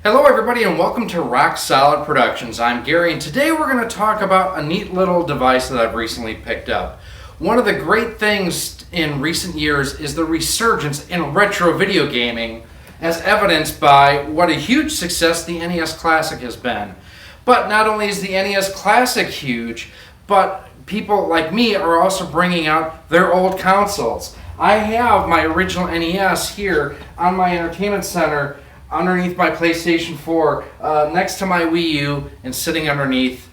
Hello everybody and welcome to RoXolid Productions. I'm Gary and today we're going to talk about a neat little device that I've recently picked up. One of the great things in recent years is the resurgence in retro video gaming, as evidenced by what a huge success the NES Classic has been. But not only is the NES Classic huge, but people like me are also bringing out their old consoles. I have my original NES here on my entertainment center underneath my PlayStation 4, next to my Wii U, and sitting underneath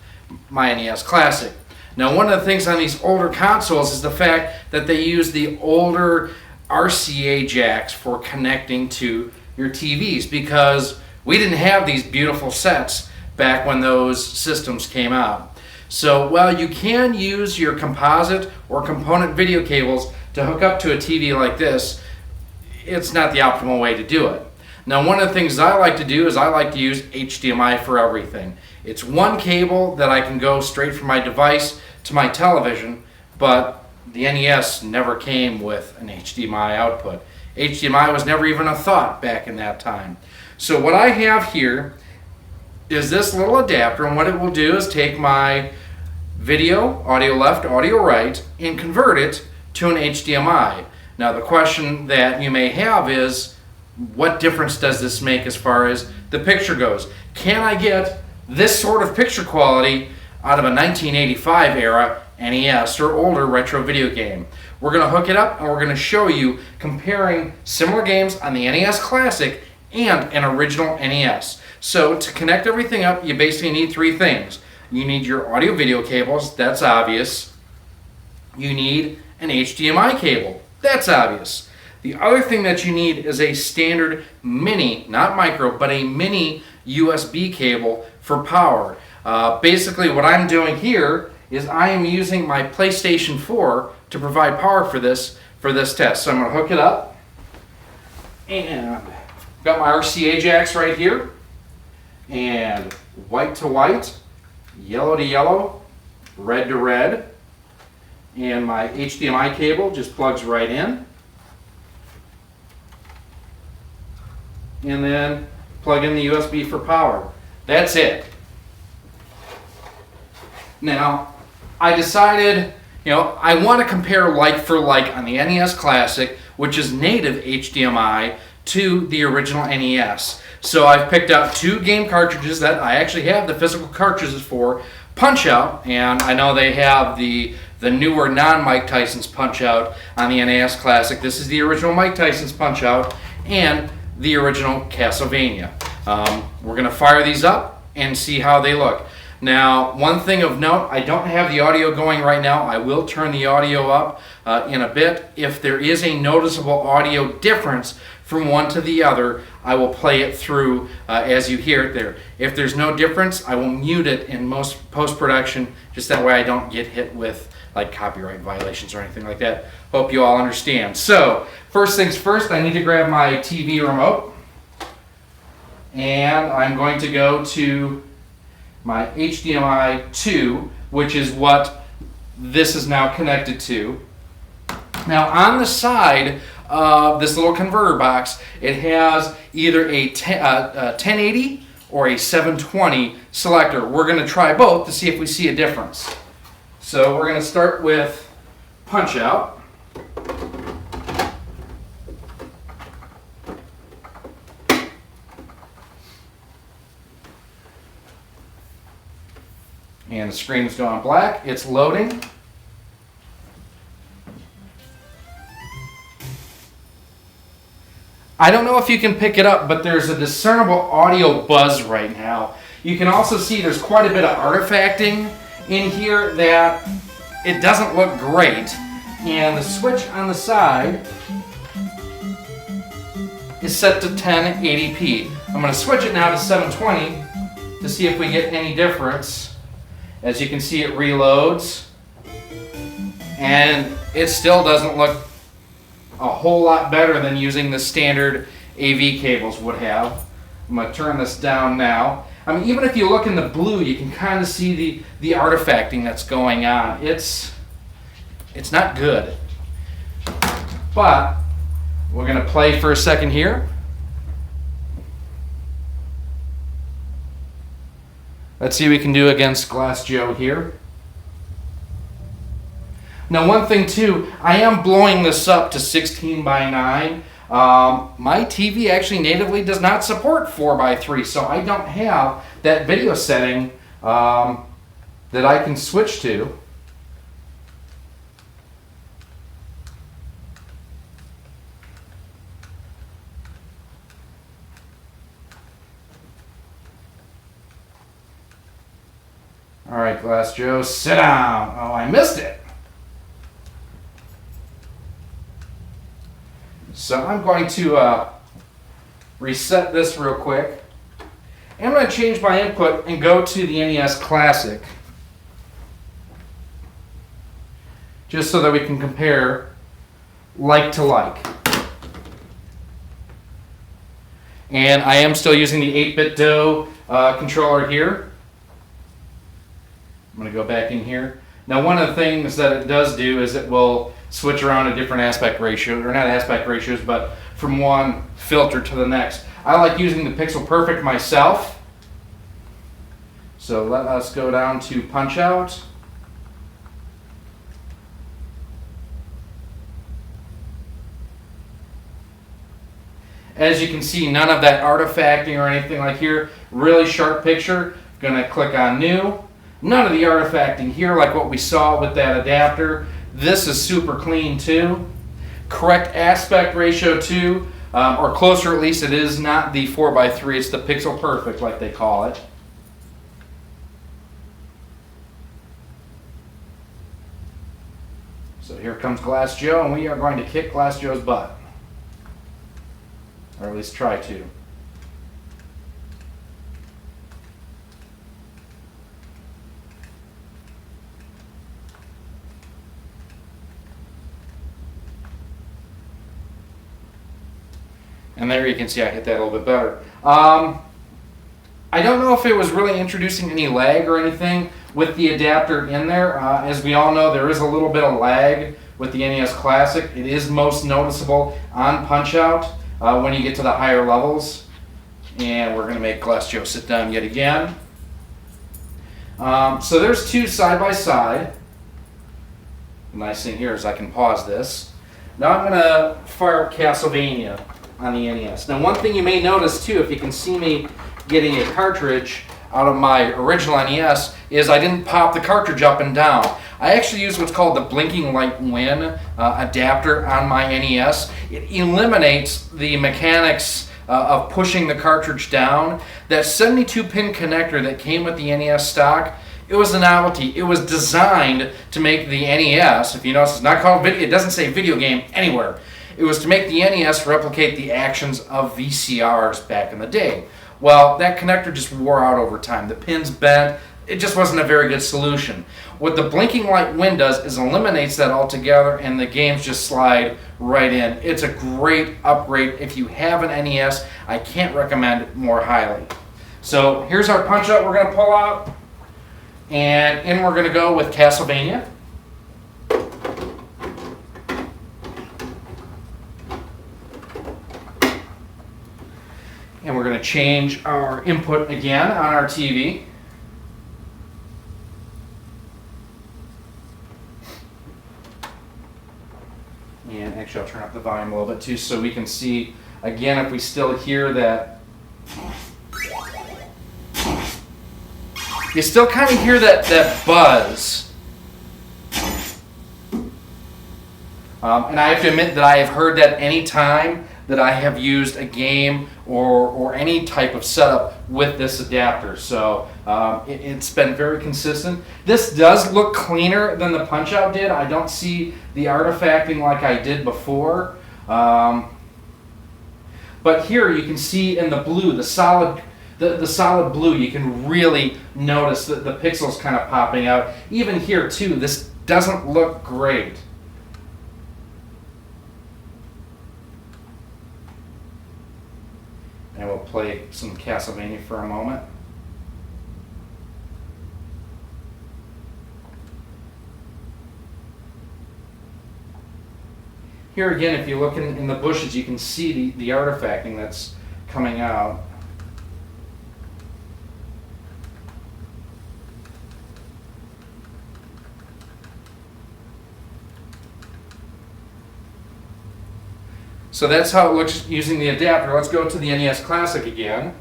my NES Classic. Now, one of the things on these older consoles is the fact that they use the older RCA jacks for connecting to your TVs, because we didn't have these beautiful sets back when those systems came out. So while you can use your composite or component video cables to hook up to a TV like this, it's not the optimal way to do it. Now, one of the things I like to do is I like to use HDMI for everything. It's one cable that I can go straight from my device to my television, but the NES never came with an HDMI output. HDMI was never even a thought back in that time. So what I have here is this little adapter, and what it will do is take my video, audio left, audio right, and convert it to an HDMI. Now, the question that you may have is, what difference does this make as far as the picture goes? Can I get this sort of picture quality out of a 1985 era NES or older retro video game? We're going to hook it up and we're going to show you comparing similar games on the NES Classic and an original NES. So to connect everything up, you basically need three things. You need your audio video cables, that's obvious. You need an HDMI cable, that's obvious. The other thing that you need is a standard mini, not micro, but a mini USB cable for power. Basically what I'm doing here is I am using my PlayStation 4 to provide power for this test. So I'm going to hook it up, and got my RCA jacks right here, and white to white, yellow to yellow, red to red, and my HDMI cable just plugs right in. And then plug in the USB for power. That's it. Now, I decided, I want to compare like for like on the NES Classic, which is native HDMI, to the original NES. So I've picked out two game cartridges that I actually have the physical cartridges for, Punch-Out, and I know they have the newer non-Mike Tyson's Punch-Out on the NES Classic. This is the original Mike Tyson's Punch-Out, and the original Castlevania. We're going to fire these up and see how they look. Now, one thing of note, I don't have the audio going right now. I will turn the audio up in a bit. If there is a noticeable audio difference from one to the other, I will play it through as you hear it there. If there's no difference, I will mute it in most post-production, just that way I don't get hit with like copyright violations or anything like that. Hope you all understand. So, first things first, I need to grab my TV remote, and I'm going to go to my HDMI 2, which is what this is now connected to. Now, on the side of this little converter box, it has either a 1080 or a 720 selector. We're going to try both to see if we see a difference. So we're going to start with Punch-Out. And the screen is going black. It's loading. I don't know if you can pick it up, but there's a discernible audio buzz right now. You can also see there's quite a bit of artifacting in here that it doesn't look great. And the switch on the side is set to 1080p. I'm going to switch it now to 720 to see if we get any difference. As you can see, it reloads, and it still doesn't look a whole lot better than using the standard AV cables would have. I'm going to turn this down now. I mean, even if you look in the blue, you can kind of see the artifacting that's going on. It's not good. But we're going to play for a second here. Let's see what we can do against Glass Joe here. Now one thing too, I am blowing this up to 16:9. My TV actually natively does not support 4:3, so I don't have that video setting that I can switch to. All right, Glass Joe, sit down. Oh, I missed it. So I'm going to reset this real quick. I'm going to change my input and go to the NES Classic, just so that we can compare like to like. And I am still using the 8-bit DOE controller here. I'm going to go back in here. Now one of the things that it does do is it will switch around a different aspect ratio, or not aspect ratios, but from one filter to the next. I like using the Pixel Perfect myself. So let us go down to Punch Out. As you can see, none of that artifacting or anything like here. Really sharp picture. Gonna click on New. None of the artifacting here like what we saw with that adapter. This is super clean too. Correct aspect ratio too, or closer at least. It is not the 4:3, it's the Pixel Perfect like they call it. So here comes Glass Joe, and we are going to kick Glass Joe's butt. Or at least try to. And there you can see I hit that a little bit better. I don't know if it was really introducing any lag or anything with the adapter in there. As we all know, there is a little bit of lag with the NES Classic. It is most noticeable on Punch-Out when you get to the higher levels. And we're going to make Glass Joe sit down yet again. So there's two side by side. The nice thing here is I can pause this. Now I'm going to fire up Castlevania on the NES. Now one thing you may notice too, if you can see me getting a cartridge out of my original NES, is I didn't pop the cartridge up and down. I actually used what's called the blinking light win adapter on my NES. It eliminates the mechanics of pushing the cartridge down. That 72-pin connector that came with the NES stock, it was a novelty. It was designed to make the NES, if you notice it's not called video, it doesn't say video game anywhere. It was to make the NES replicate the actions of VCRs back in the day. Well, that connector just wore out over time. The pins bent. It just wasn't a very good solution. What the blinking light win does is eliminates that altogether, and the games just slide right in. It's a great upgrade. If you have an NES, I can't recommend it more highly. So here's our Punch-Out we're going to pull out. And in we're going to go with Castlevania. And we're going to change our input again on our TV. And actually I'll turn up the volume a little bit too so we can see again if we still hear that. You still kind of hear that buzz. And I have to admit that I have heard that any time that I have used a game or any type of setup with this adapter. So it's been very consistent. This does look cleaner than the Punch-Out did. I don't see the artifacting like I did before. But here you can see in the blue, the solid blue, you can really notice the pixels kind of popping out. Even here too, this doesn't look great. And we'll play some Castlevania for a moment. Here again, if you look in the bushes, you can see the artifacting that's coming out. So that's how it looks using the adapter. Let's go to the NES Classic again.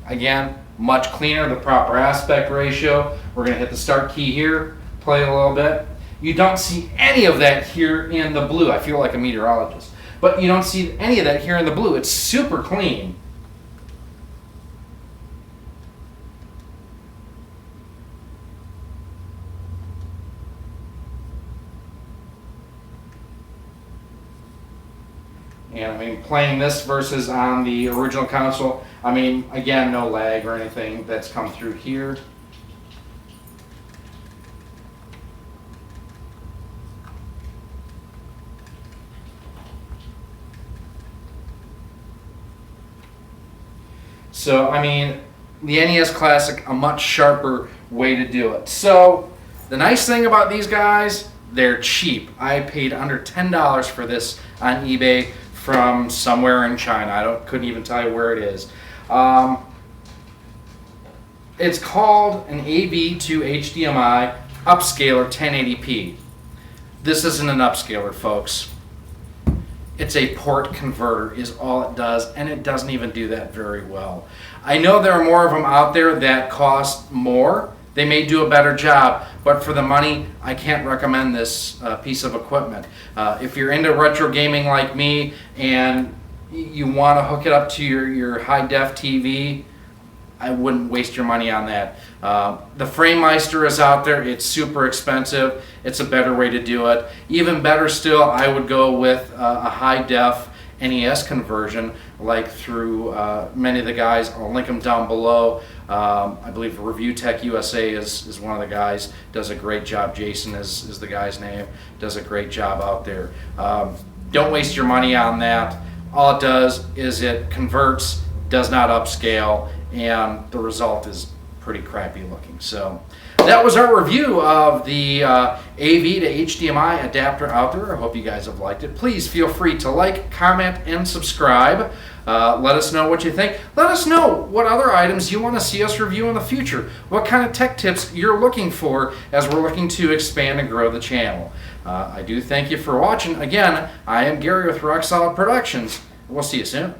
Again, much cleaner, the proper aspect ratio. We're going to hit the start key here, play a little bit. You don't see any of that here in the blue. I feel like a meteorologist. But you don't see any of that here in the blue. It's super clean. And I mean, playing this versus on the original console, I mean, again, no lag or anything that's come through here. So, I mean, the NES Classic, a much sharper way to do it. So, the nice thing about these guys, they're cheap. I paid under $10 for this on eBay from somewhere in China. Couldn't even tell you where it is. It's called an AV2HDMI upscaler 1080p. This isn't an upscaler, folks. It's a port converter is all it does, and it doesn't even do that very well. I know there are more of them out there that cost more. They may do a better job, but for the money, I can't recommend this piece of equipment. If you're into retro gaming like me and you want to hook it up to your high-def TV, I wouldn't waste your money on that. The FrameMeister is out there. It's super expensive. It's a better way to do it. Even better still, I would go with a high-def NES conversion, like through many of the guys. I'll link them down below. I believe Review Tech USA is one of the guys. Does a great job. Jason is the guy's name. Does a great job out there. Don't waste your money on that. All it does is it converts, does not upscale, and the result is pretty crappy looking. So that was our review of the AV to HDMI adapter out there. I hope you guys have liked it. Please feel free to like, comment, and subscribe. Let us know what you think. Let us know what other items you want to see us review in the future. What kind of tech tips you're looking for as we're looking to expand and grow the channel. I do thank you for watching. Again, I am Gary with RoXolid Productions. We'll see you soon.